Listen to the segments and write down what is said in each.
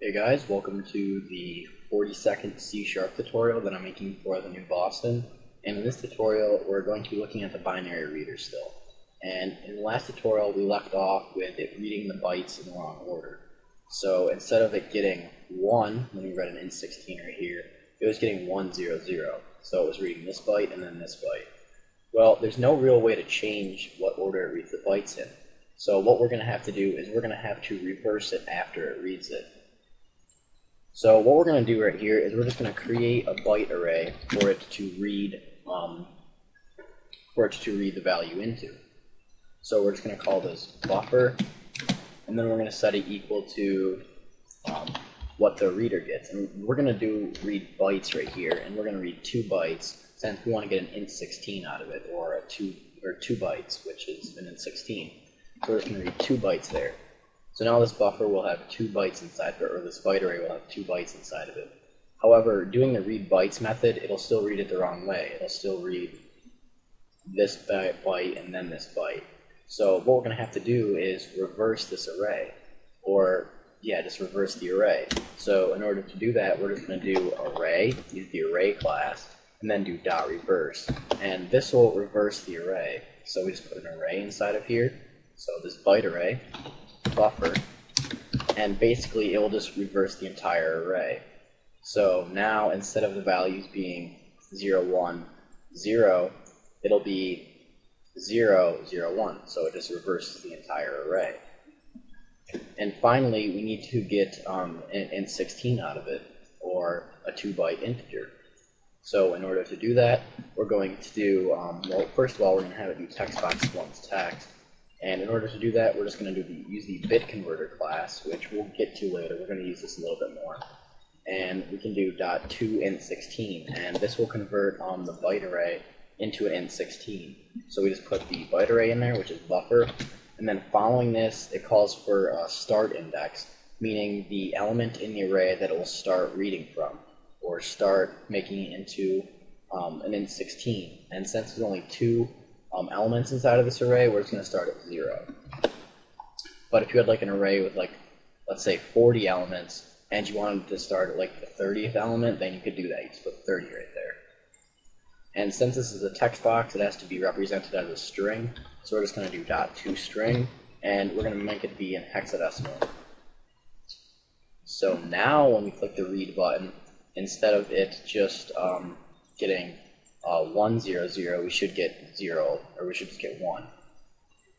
Hey guys, welcome to the 40-second C# tutorial that I'm making for the new Boston. And in this tutorial, we're going to be looking at the binary reader still. And in the last tutorial, we left off with it reading the bytes in the wrong order. So instead of it getting 1 when we read an int16 right here, it was getting 100. So it was reading this byte and then this byte. Well, there's no real way to change what order it reads the bytes in. So what we're going to have to do is we're going to have to reverse it after it reads it. So what we're going to do right here is we're just going to create a byte array for it to read the value into. So we're just going to call this buffer, and then we're going to set it equal to what the reader gets. And we're going to read bytes right here, and we're going to read 2 bytes since we want to get an int16 out of it, or 2 bytes, which is an int16. So we're just going to read 2 bytes there. So now this buffer will have 2 bytes inside of it, or this byte array will have 2 bytes inside of it. However, doing the read bytes method, it'll still read it the wrong way. It'll still read this byte and then this byte. So what we're going to have to do is reverse this array, just reverse the array. So in order to do that, we're just going to do array, use the array class, and then do .reverse. And this will reverse the array. So we just put an array inside of here. So this byte array, buffer, and basically it will just reverse the entire array. So now instead of the values being 0, 1, 0, it'll be 0, 0, 1. So it just reverses the entire array. And finally, we need to get an int16 out of it, or a 2-byte integer. So in order to do that, we're going to do, well, first of all, we're going to have it do text box once text. And in order to do that, we're just going to use the bit converter class, which we'll get to later. We're going to use this a little bit more. And we can do .toInt16, and this will convert the byte array into an int16. So we just put the byte array in there, which is buffer, and then following this, it calls for a start index, meaning the element in the array that it will start reading from, or start making it into an int16. And since there's only 2 elements inside of this array, we're just going to start at 0. But if you had like an array with let's say 40 elements, and you wanted to start at like the 30th element, then you could do that. You just put 30 right there. And since this is a text box, it has to be represented as a string. So we're just going to do .toString, and we're going to make it be in hexadecimal. So now when we click the read button, instead of it just getting 100, we should get 0, or we should just get 1.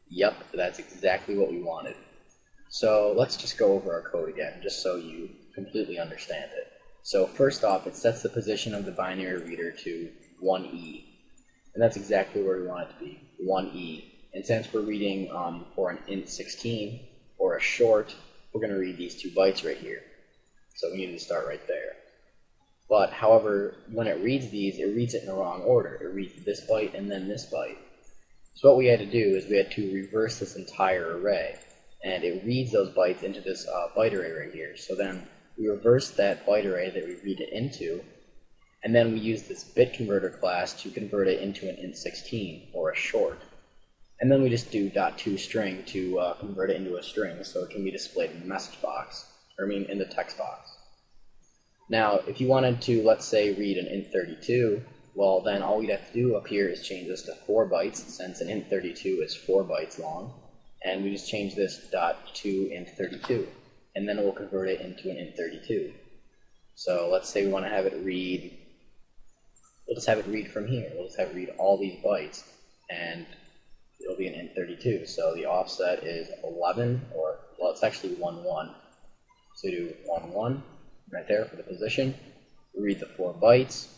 Yep, that's exactly what we wanted. So let's just go over our code again, just so you completely understand it. So first off, it sets the position of the binary reader to 1E. And that's exactly where we want it to be, 1E. And since we're reading for an int16, or a short, we're going to read these 2 bytes right here. So we need to start right there. But however, when it reads these, it reads it in the wrong order. It reads this byte and then this byte. So what we had to do is we had to reverse this entire array. And it reads those bytes into this byte array right here. So then we reverse that byte array that we read it into, and then we use this bit converter class to convert it into an int16, or a short. And then we just do .toString to convert it into a string, so it can be displayed in the message box, in the text box. Now, if you wanted to, let's say, read an int32, well, then all we'd have to do up here is change this to 4 bytes, since an int32 is 4 bytes long. And we just change this .toInt32, and then it will convert it into an int32. So let's say we want to have it read, we'll just have it read from here. We'll just have it read all these bytes, and it'll be an int32. So the offset is 11, or, well, it's actually 1, 1. So we do 1, 1. Right there for the position. We read the 4 bytes,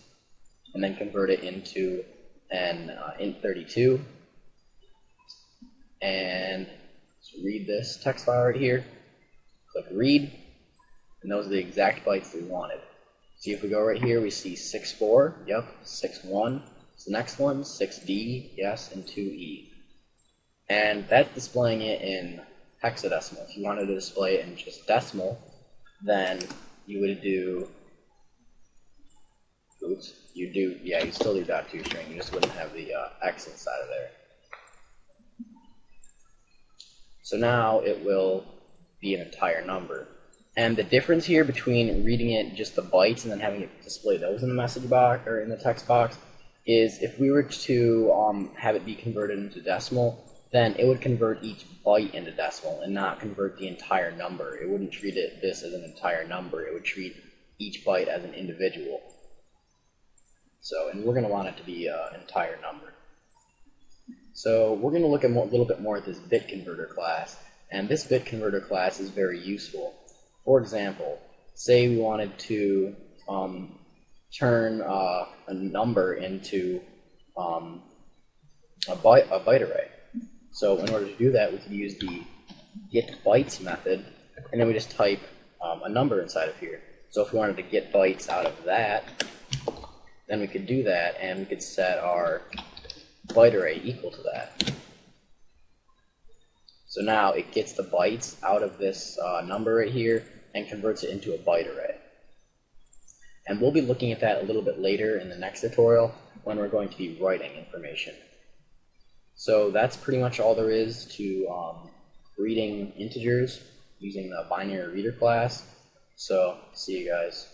and then convert it into an int32. And let's read this text file right here. Click read, and those are the exact bytes that we wanted. See, if we go right here, we see 6.4, yep, 6.1. So the next one, 6D, yes, and 2E. And that's displaying it in hexadecimal. If you wanted to display it in just decimal, then you would do, you still do .toString, you just wouldn't have the X inside of there. So now it will be an entire number. And the difference here between reading it just the bytes and then having it display those in the message box or in the text box is if we were to have it be converted into decimal, then it would convert each byte into decimal and not convert the entire number. It wouldn't treat this as an entire number. It would treat each byte as an individual. So, and we're going to want it to be an entire number. So we're going to look at a little bit more at this bit converter class. And this bit converter class is very useful. For example, say we wanted to turn a number into a byte array. So in order to do that, we could use the get bytes method, and then we just type a number inside of here. So if we wanted to get bytes out of that, then we could do that, and we could set our byte array equal to that. So now it gets the bytes out of this number right here and converts it into a byte array. And we'll be looking at that a little bit later in the next tutorial when we're going to be writing information. So that's pretty much all there is to reading integers using the BinaryReader class. So see you guys.